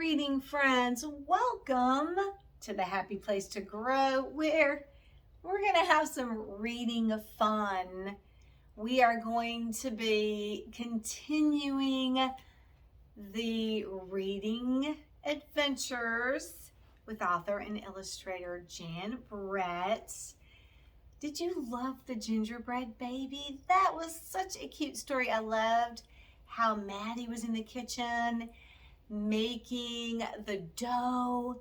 reading friends. Welcome to the Happy Place to Grow, where we're going to have some reading fun. We are going to be continuing the reading adventures with author and illustrator Gingerbread. Did you love the Gingerbread Baby? That was such a cute story. I loved how Maddie was in the kitchen making the dough,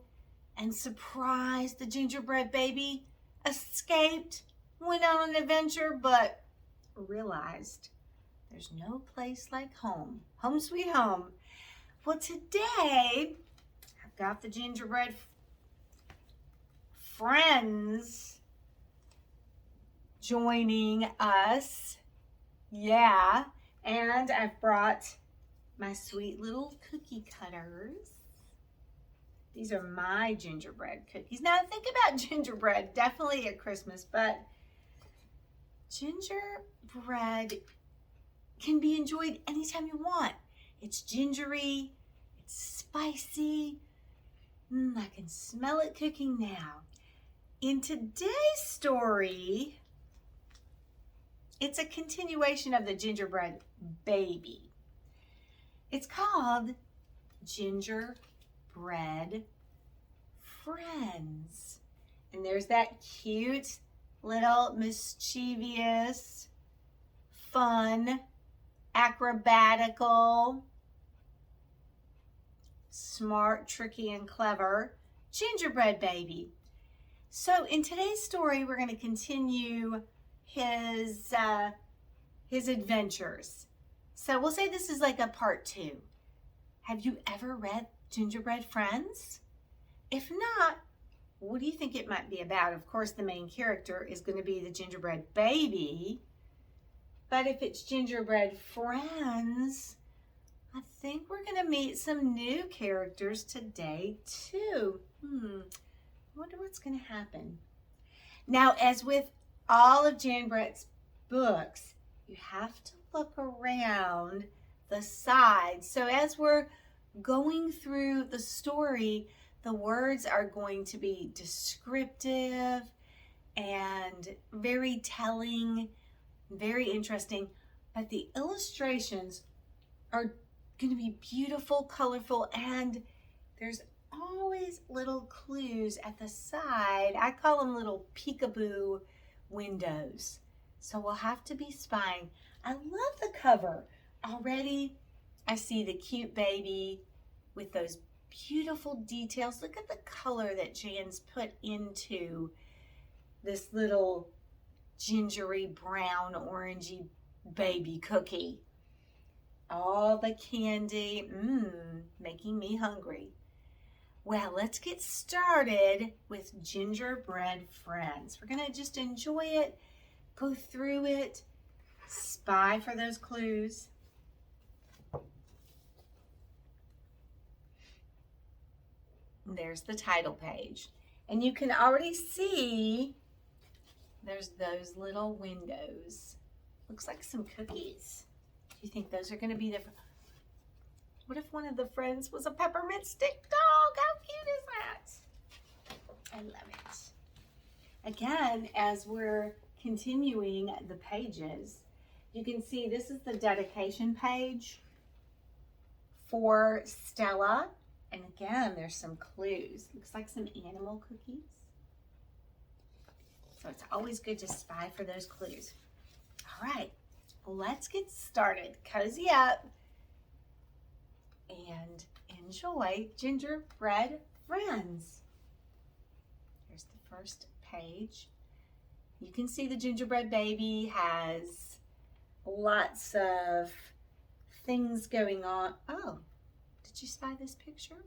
and surprise, the Gingerbread Baby escaped, went on an adventure, but realized there's no place like home. Home sweet home. Well, today I've got the Gingerbread friends joining us. Yeah, and I've brought my sweet little cookie cutters. These are my gingerbread cookies. Now think about gingerbread, definitely at Christmas, but gingerbread can be enjoyed anytime you want. It's gingery, it's spicy. I can smell it cooking now. In today's story, it's a continuation of the Gingerbread Baby. It's called Gingerbread Friends. And there's that cute little mischievous, fun, acrobatical, smart, tricky, and clever Gingerbread Baby. So in today's story, we're going to continue his adventures. So we'll say this is like a part 2. Have you ever read Gingerbread Friends? If not, what do you think it might be about? Of course, the main character is going to be the Gingerbread Baby. But if it's Gingerbread Friends, I think we're going to meet some new characters today too. I wonder what's going to happen. Now, as with all of Gingerbread's books, you have to look around the sides. So as we're going through the story, the words are going to be descriptive and very telling, very interesting, but the illustrations are going to be beautiful, colorful, and there's always little clues at the side. I call them little peekaboo windows. So we'll have to be spying. I love the cover. Already I see the cute baby with those beautiful details. Look at the color that Jan's put into this little gingery brown orangey baby cookie. All the candy, making me hungry. Well, let's get started with Gingerbread Friends. We're gonna just enjoy it, go through it, spy for those clues. There's the title page. And you can already see there's those little windows. Looks like some cookies. Do you think those are going to be the... What if one of the friends was a peppermint stick dog? How cute is that? I love it. Again, as we're continuing the pages, you can see this is the dedication page for Stella. And again, there's some clues. Looks like some animal cookies. So it's always good to spy for those clues. All right, let's get started. Cozy up and enjoy Gingerbread Friends. Here's the first page. You can see the Gingerbread Baby has lots of things going on. Oh, did you spy this picture?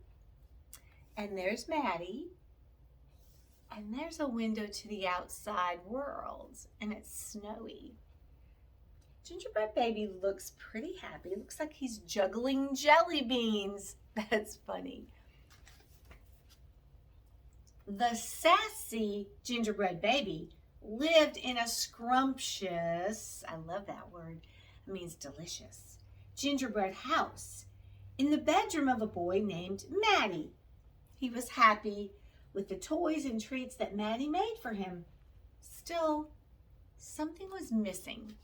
And there's Maddie. And there's a window to the outside world. And it's snowy. Gingerbread Baby looks pretty happy. Looks like he's juggling jelly beans. That's funny. The sassy Gingerbread Baby lived in a scrumptious, I love that word, it means delicious, gingerbread house in the bedroom of a boy named Maddie. He was happy with the toys and treats that Maddie made for him. Still, something was missing.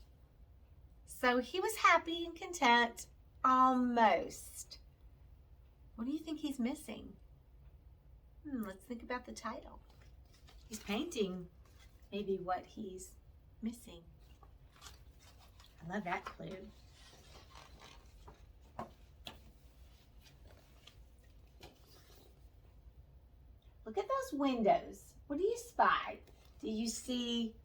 So he was happy and content, almost. What do you think he's missing? Let's think about the title. He's painting maybe what he's missing. I love that clue. Look at those windows. What do you spy? Do you see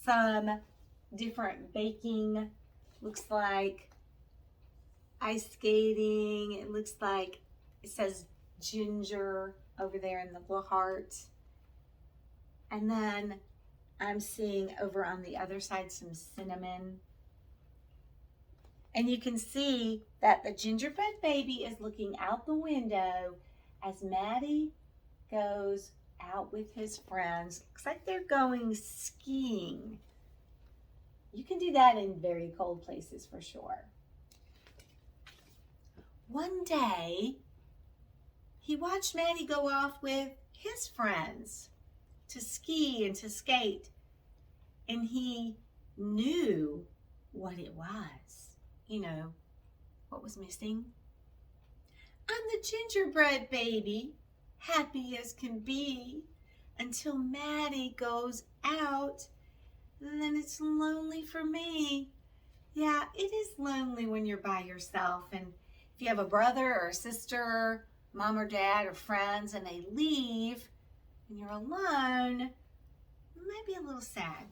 some different baking? Looks like ice skating. It looks like it says ginger over there in the little heart. And then I'm seeing over on the other side some cinnamon. And you can see that the gingerbread baby is looking out the window as Maddie goes out with his friends. Looks like they're going skiing. You can do that in very cold places for sure. One day, he watched Maddie go off with his friends to ski and to skate. And he knew what it was. You know, what was missing? I'm the gingerbread baby, happy as can be, until Maddie goes out. And then it's lonely for me. Yeah, it is lonely when you're by yourself. And if you have a brother or a sister, mom or dad or friends, and they leave and you're alone, it might be a little sad.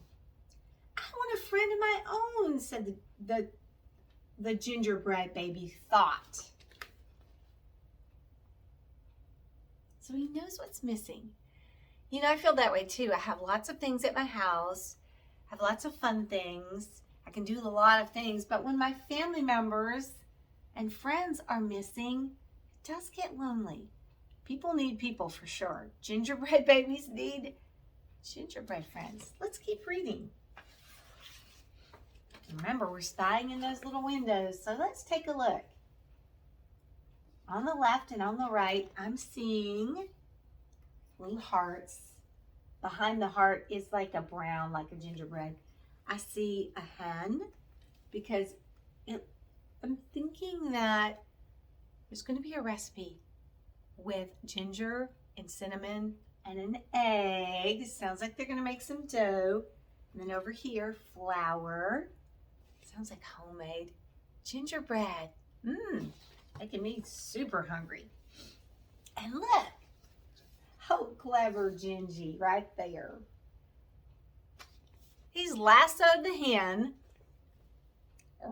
I want a friend of my own, said the gingerbread baby thought. So he knows what's missing. You know, I feel that way too. I have lots of things at my house. I have lots of fun things. I can do a lot of things. But when my family members and friends are missing, it does get lonely. People need people for sure. Gingerbread babies need gingerbread friends. Let's keep reading. Remember, we're spying in those little windows. So let's take a look. On the left and on the right, I'm seeing little hearts. Behind the heart is like a brown, like a gingerbread. I see a hen because I'm thinking that there's going to be a recipe with ginger and cinnamon and an egg. Sounds like they're going to make some dough. And then over here, flour. Sounds like homemade gingerbread. Making me super hungry. And look, how clever Gingy right there. He's lassoed the hen,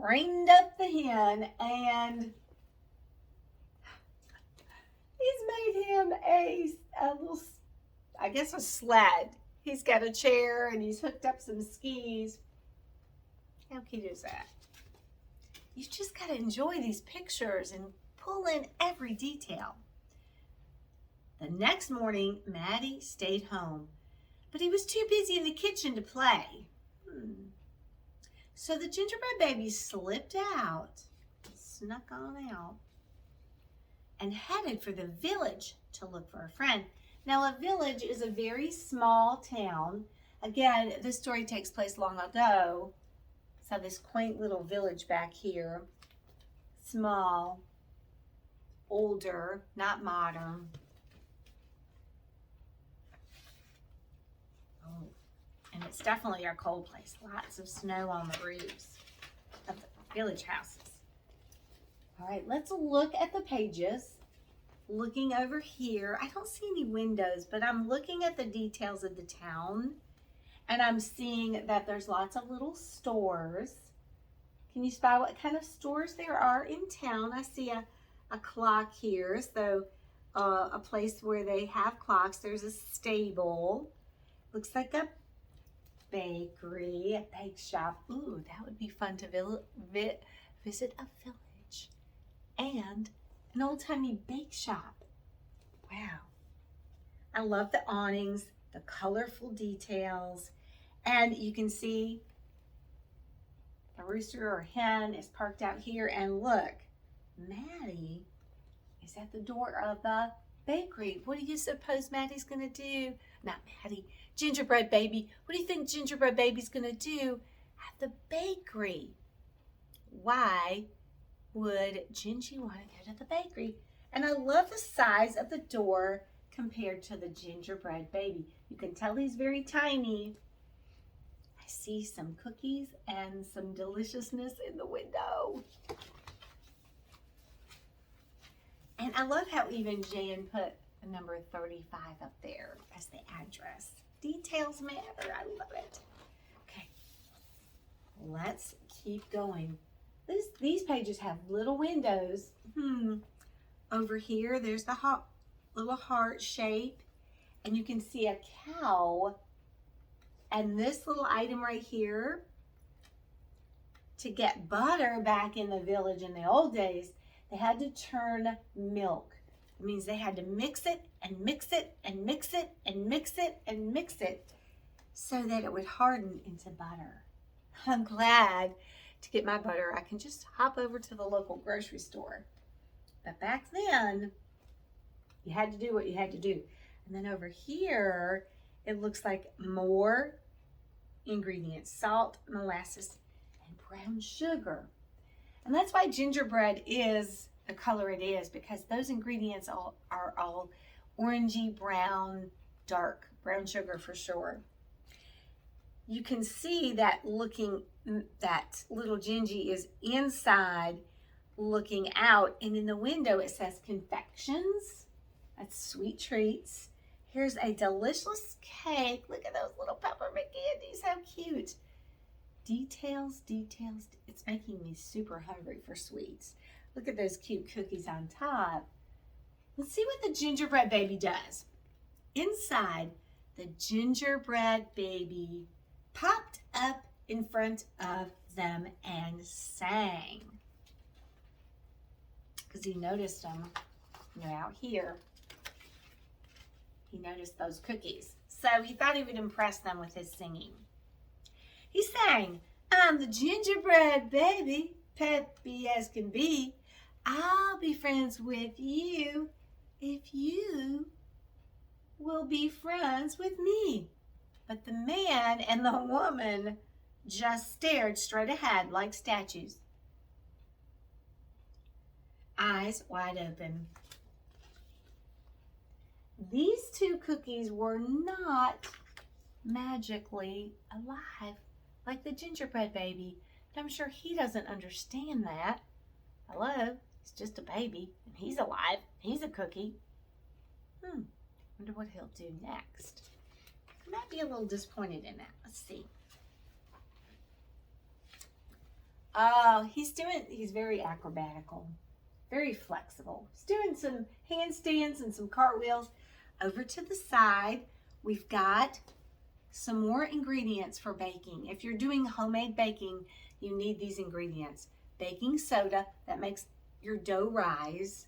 reined up the hen, and he's made him a little, I guess, a sled. He's got a chair and he's hooked up some skis. How cute is that? You just got to enjoy these pictures and pull in every detail. The next morning, Maddie stayed home, but he was too busy in the kitchen to play. So the gingerbread baby slipped out, snuck on out, and headed for the village to look for a friend. Now, a village is a very small town. Again, this story takes place long ago. So this quaint little village back here, small, older, not modern. Oh, and it's definitely a cold place. Lots of snow on the roofs of the village houses. All right, let's look at the pages. Looking over here, I don't see any windows, but I'm looking at the details of the town. And I'm seeing that there's lots of little stores. Can you spy what kind of stores there are in town? I see a clock here, so a place where they have clocks. There's a stable. Looks like a bakery, a bake shop. Ooh, that would be fun to visit a village. And an old-timey bake shop. Wow. I love the awnings, the colorful details, and you can see The rooster or hen is parked out here, and look, Maddie is at the door of the bakery. What do you suppose Maddie's gonna do? Not Maddie, Gingerbread Baby. What do you think Gingerbread Baby's gonna do at the bakery? Why would Gingy want to go to the bakery? And I love the size of the door compared to the Gingerbread Baby. You can tell he's very tiny. I see some cookies and some deliciousness in the window. And I love how even Jan put the number 35 up there as the address. Details matter. I love it. Okay, let's keep going. These pages have little windows. Over here, there's the little heart shape, and you can see a cow. And this little item right here, to get butter back in the village in the old days, they had to turn milk. It means they had to mix it and mix it and mix it and mix it and mix it so that it would harden into butter. I'm glad to get my butter. I can just hop over to the local grocery store. But back then, you had to do what you had to do. And then over here, it looks like more ingredients: salt, molasses, and brown sugar. And that's why gingerbread is the color it is, because those ingredients are all orangey brown, dark brown sugar for sure. You can see that that little Gingy is inside looking out, and in the window it says confections. That's sweet treats. Here's a delicious cake. Look at those little peppermint candies, how cute. Details, details. It's making me super hungry for sweets. Look at those cute cookies on top. Let's see what the Gingerbread Baby does. Inside, the Gingerbread Baby popped up in front of them and sang. Because he noticed them, out here. He noticed those cookies. So he thought he would impress them with his singing. He sang, "I'm the Gingerbread Baby, peppy as can be. I'll be friends with you if you will be friends with me." But the man and the woman just stared straight ahead like statues, eyes wide open. These two cookies were not magically alive like the Gingerbread Baby. And I'm sure he doesn't understand that. Hello, he's just a baby and he's alive. He's a cookie. Wonder what he'll do next. I might be a little disappointed in that. Let's see. Oh, he's very acrobatical, very flexible. He's doing some handstands and some cartwheels. Over to the side, we've got some more ingredients for baking. If you're doing homemade baking, you need these ingredients. Baking soda, that makes your dough rise.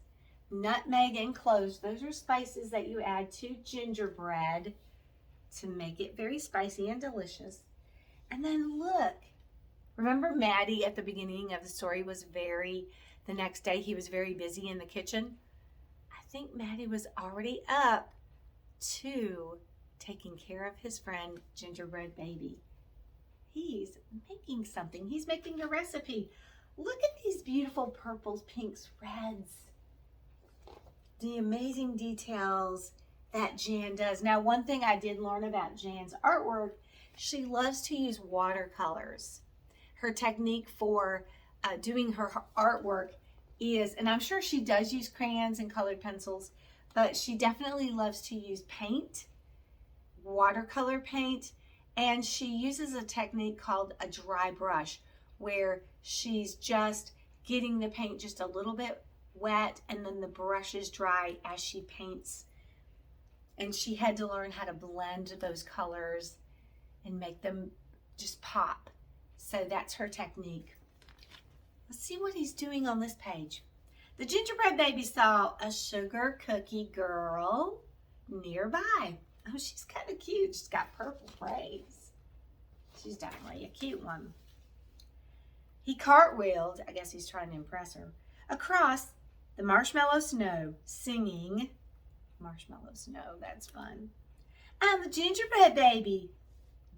Nutmeg and cloves, those are spices that you add to gingerbread to make it very spicy and delicious. And then look, remember Maddie at the beginning of the story the next day he was very busy in the kitchen? I think Maddie was already up to taking care of his friend Gingerbread Baby. He's making something. He's making a recipe. Look at these beautiful purples, pinks, reds. The amazing details that Jan does. Now, one thing I did learn about Jan's artwork, she loves to use watercolors. Her technique for doing her artwork is, and I'm sure she does use crayons and colored pencils, but she definitely loves to use paint, watercolor paint, and she uses a technique called a dry brush, where she's just getting the paint just a little bit wet and then the brush is dry as she paints. And she had to learn how to blend those colors and make them just pop. So that's her technique. Let's see what he's doing on this page. The Gingerbread Baby saw a sugar cookie girl nearby. Oh, she's kind of cute. She's got purple braids. She's definitely a cute one. He cartwheeled, I guess he's trying to impress her, across the marshmallow snow, singing, marshmallow snow, that's fun. I'm the gingerbread baby,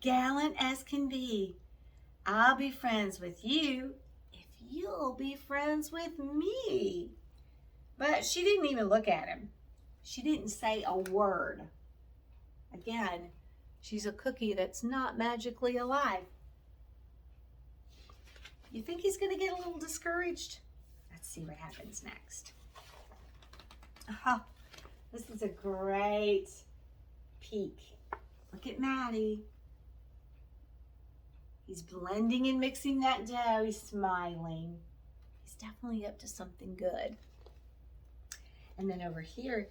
gallant as can be. I'll be friends with you if you'll be friends with me. But she didn't even look at him. She didn't say a word. Again, she's a cookie that's not magically alive. You think he's going to get a little discouraged? Let's see what happens next. Oh, this is a great peek. Look at Maddie. He's blending and mixing that dough. He's smiling. He's definitely up to something good. And then over here,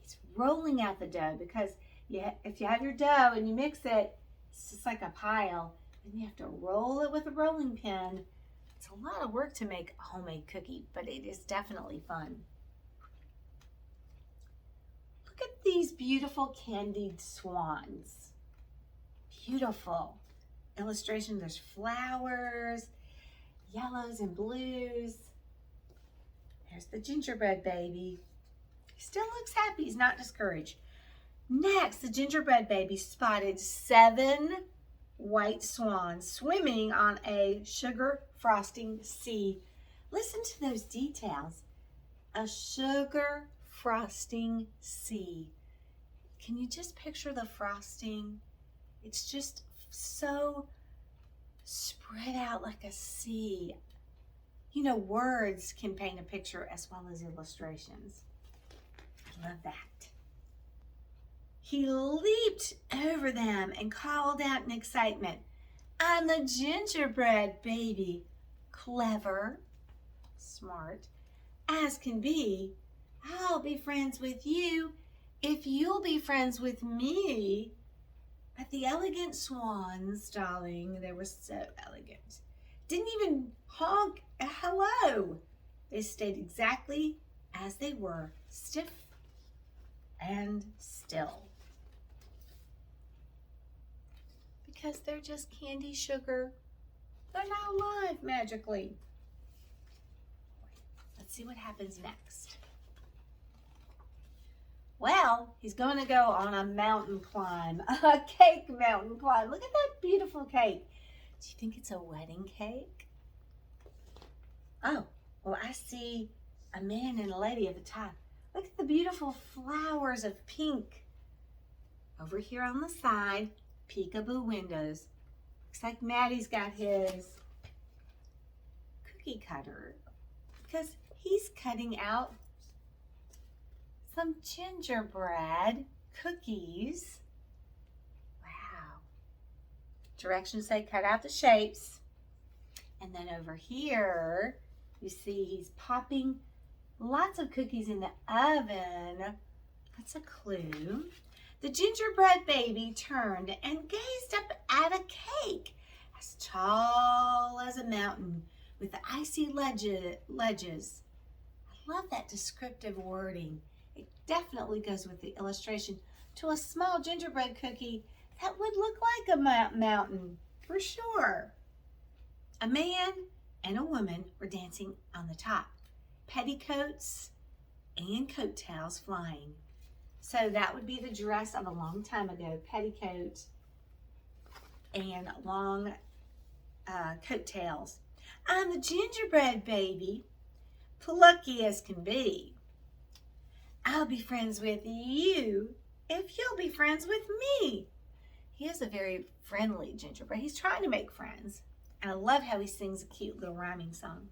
he's rolling out the dough because if you have your dough and you mix it, it's just like a pile. And you have to roll it with a rolling pin. It's a lot of work to make a homemade cookie, but it is definitely fun. Look at these beautiful candied swans. Beautiful illustration. There's flowers, yellows and blues. There's the gingerbread baby. He still looks happy. He's not discouraged. Next, the gingerbread baby spotted 7 white swans swimming on a sugar frosting sea. Listen to those details. A sugar frosting sea. Can you just picture the frosting? It's just so spread out like a sea. You know, words can paint a picture as well as illustrations. I love that. He leaped over them and called out in excitement, I'm the gingerbread baby, clever, smart, as can be. I'll be friends with you if you'll be friends with me. But the elegant swans, darling, they were so elegant, didn't even honk a hello. They stayed exactly as they were, stiff and still. Because they're just candy sugar. They're not alive magically. Let's see what happens next. Well, he's going to go on a mountain climb, a cake mountain climb. Look at that beautiful cake. Do you think it's a wedding cake? Oh, well, I see a man and a lady at the top. Look at the beautiful flowers of pink. Over here on the side, peekaboo windows. Looks like Maddie's got his cookie cutter because he's cutting out some gingerbread cookies. Wow. Directions say cut out the shapes. And then over here, you see he's popping lots of cookies in the oven. That's a clue. The gingerbread baby turned and gazed up at a cake as tall as a mountain with the icy ledges. I love that descriptive wording. It definitely goes with the illustration to a small gingerbread cookie that would look like a mountain for sure. A man and a woman were dancing on the top, petticoats and coattails flying. So that would be the dress of a long time ago, petticoat and long coattails. I'm the gingerbread baby, plucky as can be. I'll be friends with you if you'll be friends with me. He is a very friendly gingerbread. He's trying to make friends. And I love how he sings a cute little rhyming song.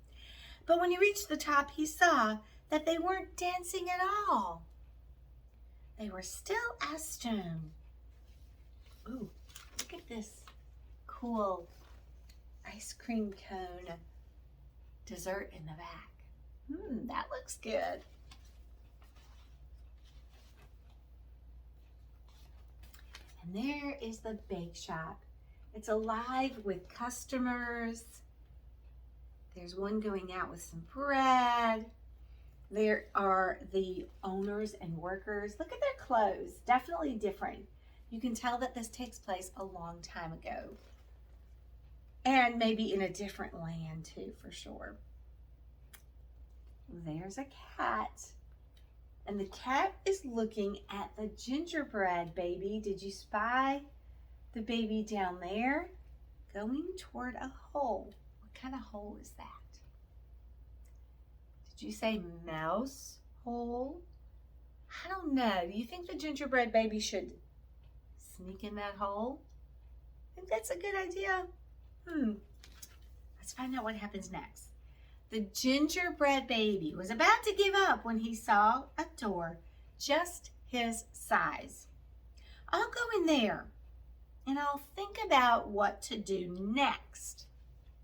But when he reached the top, he saw that they weren't dancing at all. They were still as stone. Ooh, look at this cool ice cream cone dessert in the back. That looks good. And there is the bake shop. It's alive with customers. There's one going out with some bread. There are the owners and workers. Look at their clothes, definitely different. You can tell that this takes place a long time ago. And maybe in a different land too, for sure. There's a cat. And the cat is looking at the gingerbread baby. Did you spy the baby down there? Going toward a hole. What kind of hole is that? Did you say mouse hole? I don't know. Do you think the gingerbread baby should sneak in that hole? I think that's a good idea. Let's find out what happens next. The gingerbread baby was about to give up when he saw a door just his size. I'll go in there and I'll think about what to do next.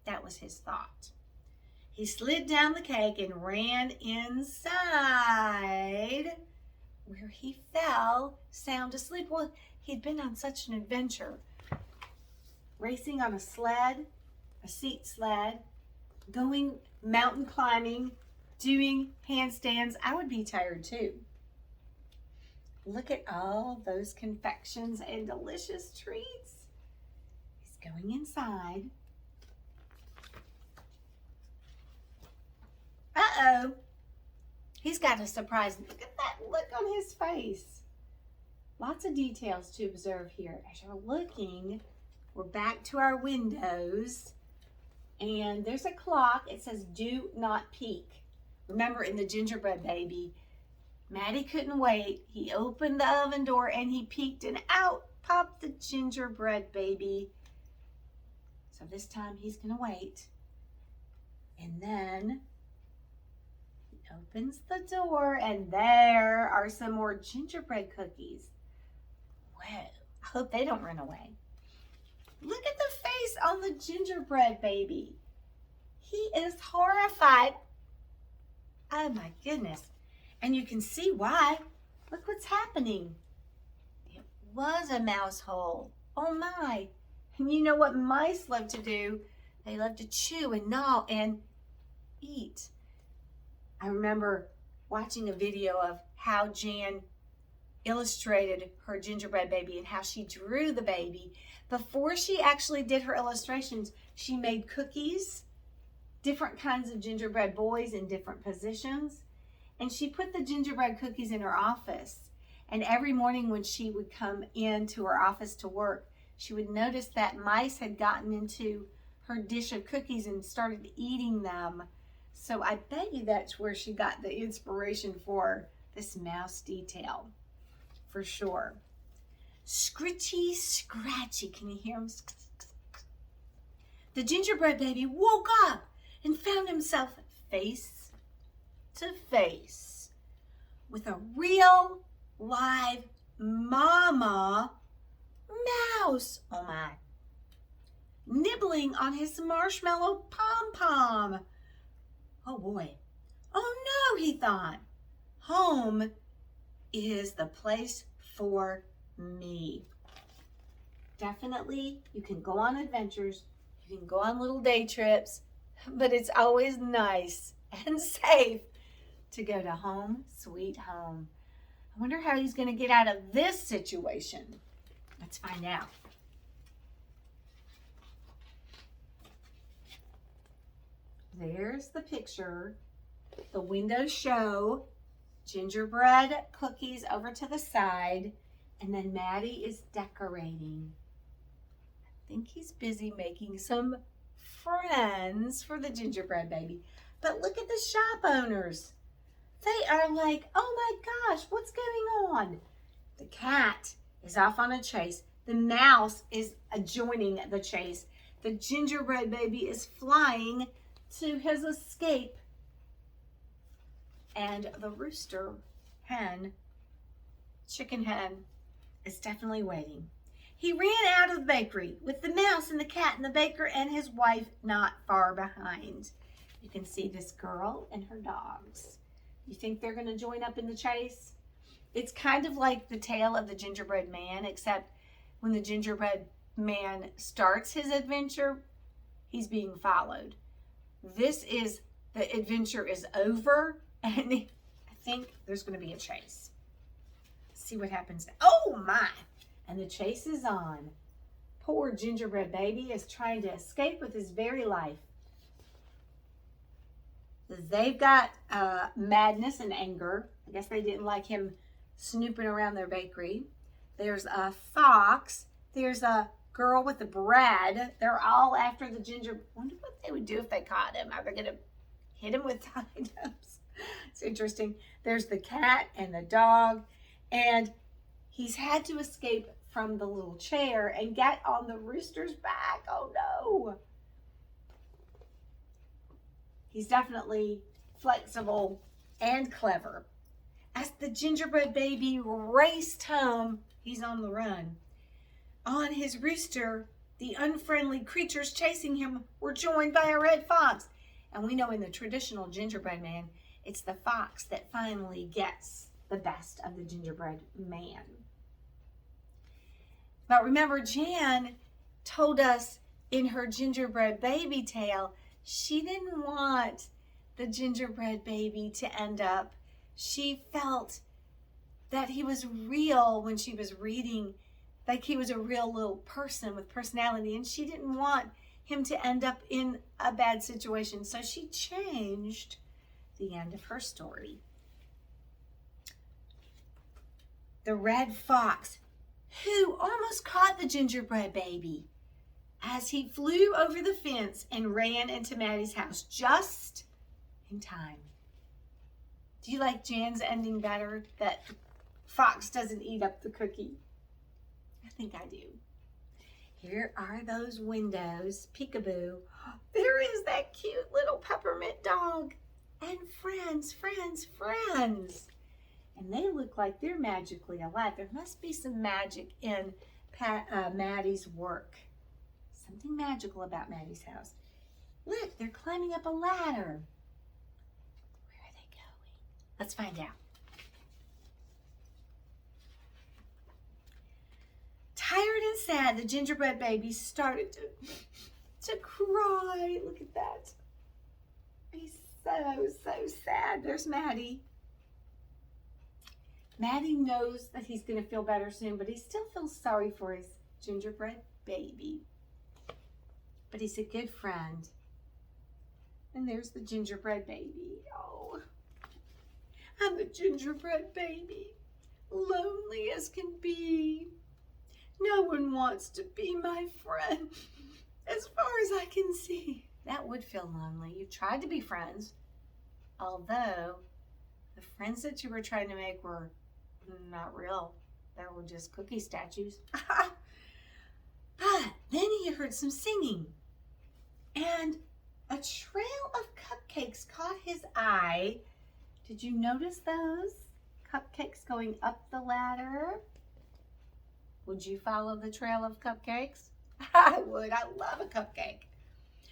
That was his thought. He slid down the cake and ran inside, where he fell sound asleep. Well, he'd been on such an adventure, racing on a sled, a seat sled, going mountain climbing, doing handstands. I would be tired too. Look at all those confections and delicious treats. He's going inside. Uh-oh. He's got a surprise. Look at that look on his face. Lots of details to observe here. As you're looking, we're back to our windows. And there's a clock. It says, do not peek. Remember, in the gingerbread baby, Maddie couldn't wait. He opened the oven door and he peeked, and out popped the gingerbread baby. So this time he's going to wait. And then he opens the door, and there are some more gingerbread cookies. Whoa, I hope they don't run away. Look at the face on the gingerbread baby. He is horrified. Oh my goodness. And you can see why. Look what's happening. It was a mouse hole. Oh my. And you know what mice love to do? They love to chew and gnaw and eat. I remember watching a video of how Jan illustrated her gingerbread baby and how she drew the baby. Before she actually did her illustrations, she made cookies, different kinds of gingerbread boys in different positions, and she put the gingerbread cookies in her office. And every morning when she would come into her office to work, she would notice that mice had gotten into her dish of cookies and started eating them. So I bet you that's where she got the inspiration for this mouse detail, for sure. Scritchy, scratchy. Can you hear him? The gingerbread baby woke up and found himself face to face with a real live mama mouse. Oh my. Nibbling on his marshmallow pom-pom. Oh boy. Oh no, he thought. Home is the place for me. Definitely, you can go on adventures, you can go on little day trips, but it's always nice and safe to go to home, sweet home. I wonder how he's going to get out of this situation. Let's find out. There's the picture. The windows show gingerbread cookies over to the side. And then Maddie is decorating. I think he's busy making some friends for the gingerbread baby. But look at the shop owners. They are like, oh my gosh, what's going on? The cat is off on a chase. The mouse is joining the chase. The gingerbread baby is flying to his escape. And the rooster hen, chicken hen, is definitely waiting. He ran out of the bakery with the mouse and the cat and the baker and his wife not far behind. You can see this girl and her dogs. You think they're going to join up in the chase? It's kind of like the tale of the gingerbread man, except when the gingerbread man starts his adventure, he's being followed. This is, the adventure is over, and I think there's going to be a chase. See what happens. Oh my! And the chase is on. Poor gingerbread baby is trying to escape with his very life. They've got madness and anger. I guess they didn't like him snooping around their bakery. There's a fox. There's a girl with the bread. They're all after the ginger. Wonder what they would do if they caught him. Are they going to hit him with tie-ups? It's interesting. There's the cat and the dog. And he's had to escape from the little chair and get on the rooster's back. Oh no. He's definitely flexible and clever. As the gingerbread baby raced home, he's on the run. On his rooster, the unfriendly creatures chasing him were joined by a red fox. And we know in the traditional gingerbread man, it's the fox that finally gets the best of the gingerbread man. But remember, Jan told us in her gingerbread baby tale, she didn't want the gingerbread baby to end up. She felt that he was real when she was reading, like he was a real little person with personality, and she didn't want him to end up in a bad situation. So she changed the end of her story. The red fox, who almost caught the gingerbread baby as he flew over the fence and ran into Maddie's house just in time. Do you like Jan's ending better? That fox doesn't eat up the cookie? I think I do. Here are those windows. Peekaboo. There is that cute little peppermint dog. And friends. And they look like they're magically alive. There must be some magic in Maddie's work. Something magical about Maddie's house. Look, they're climbing up a ladder. Where are they going? Let's find out. Tired and sad, the gingerbread baby started to cry. Look at that. He's so sad. There's Maddie. Maddie knows that he's going to feel better soon, but he still feels sorry for his gingerbread baby. But he's a good friend. And there's the gingerbread baby. Oh, I'm the gingerbread baby, lonely as can be. No one wants to be my friend, as far as I can see. That would feel lonely. You tried to be friends, although the friends that you were trying to make were not real. They were just cookie statues. But then he heard some singing, and a trail of cupcakes caught his eye. Did you notice those cupcakes going up the ladder? Would you follow the trail of cupcakes? I would. I love a cupcake.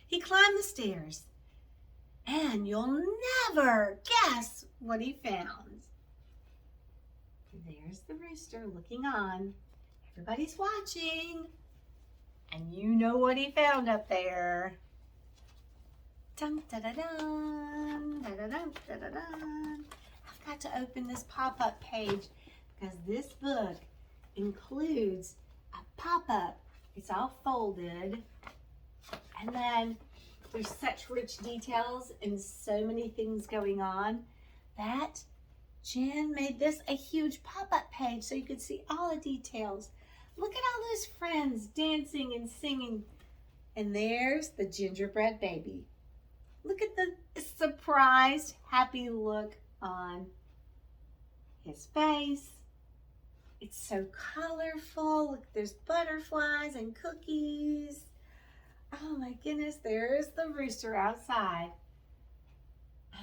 He climbed the stairs, and you'll never guess what he found. There's the rooster looking on. Everybody's watching, and you know what he found up there. Dun, da, da, dun, da, da, dun, da, da, dun. I've got to open this pop-up page because this book includes a pop-up. It's all folded, and then there's such rich details and so many things going on that Jan made this a huge pop-up page so you could see all the details. Look at all those friends dancing and singing. And there's the gingerbread baby. Look at the surprised, happy look on his face. It's so colorful. Look, there's butterflies and cookies. Oh my goodness, there's the rooster outside.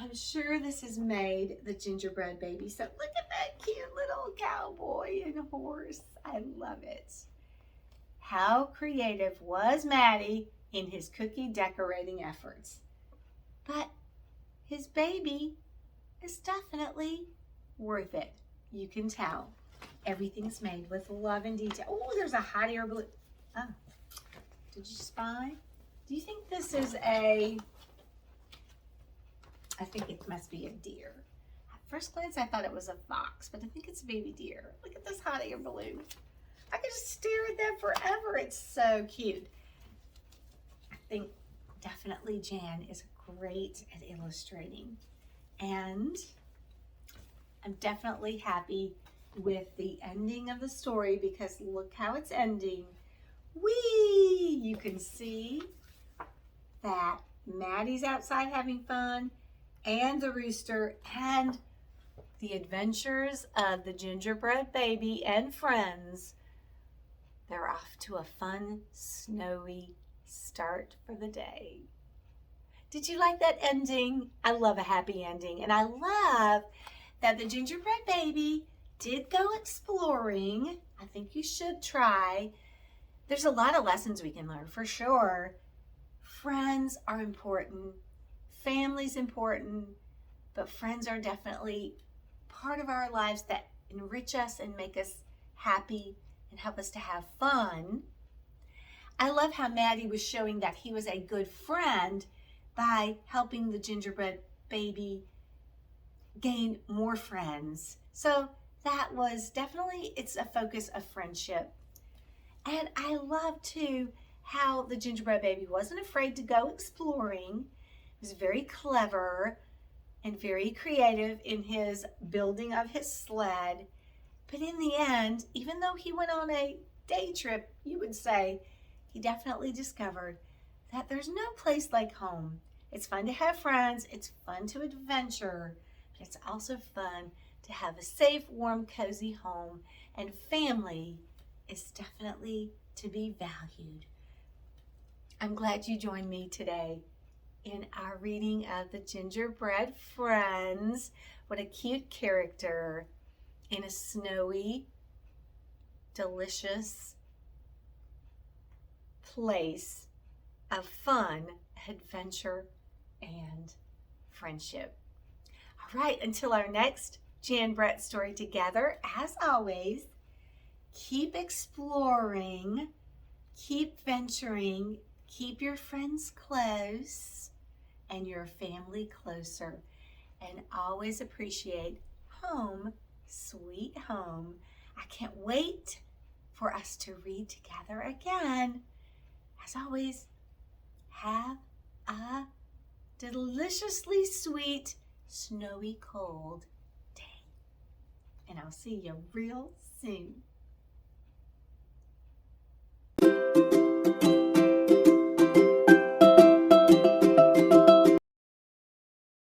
I'm sure this has made the gingerbread baby. So look at that cute little cowboy and horse. I love it. How creative was Maddie in his cookie decorating efforts? But his baby is definitely worth it. You can tell. Everything's made with love and detail. Oh, there's a hot air balloon. Oh, did you spy? Do you think this is I think it must be a deer. At first glance, I thought it was a fox, but I think it's a baby deer. Look at this hot air balloon. I could just stare at that forever. It's so cute. I think definitely Jan is great at illustrating. And I'm definitely happy with the ending of the story because look how it's ending. Whee! You can see that Maddie's outside having fun and the rooster and the adventures of the gingerbread baby and friends. They're off to a fun, snowy start for the day. Did you like that ending? I love a happy ending, and I love that the gingerbread baby did go exploring. I think you should try. There's a lot of lessons we can learn for sure. Friends are important, family's important, but friends are definitely part of our lives that enrich us and make us happy and help us to have fun. I love how Maddie was showing that he was a good friend by helping the gingerbread baby gain more friends. So that was definitely, it's a focus of friendship. And I love too how the gingerbread baby wasn't afraid to go exploring. He was very clever and very creative in his building of his sled. But in the end, even though he went on a day trip, you would say, he definitely discovered that there's no place like home. It's fun to have friends, it's fun to adventure, but it's also fun to have a safe, warm, cozy home, and family is definitely to be valued. I'm glad you joined me today in our reading of the Gingerbread Friends. What a cute character in a snowy, delicious place of fun, adventure, and friendship. All right, until our next Jan Brett story together, as always, keep exploring, keep venturing, keep your friends close and your family closer, and always appreciate home, sweet home. I can't wait for us to read together again. As always, have a deliciously sweet, snowy cold day. And I'll see you real soon.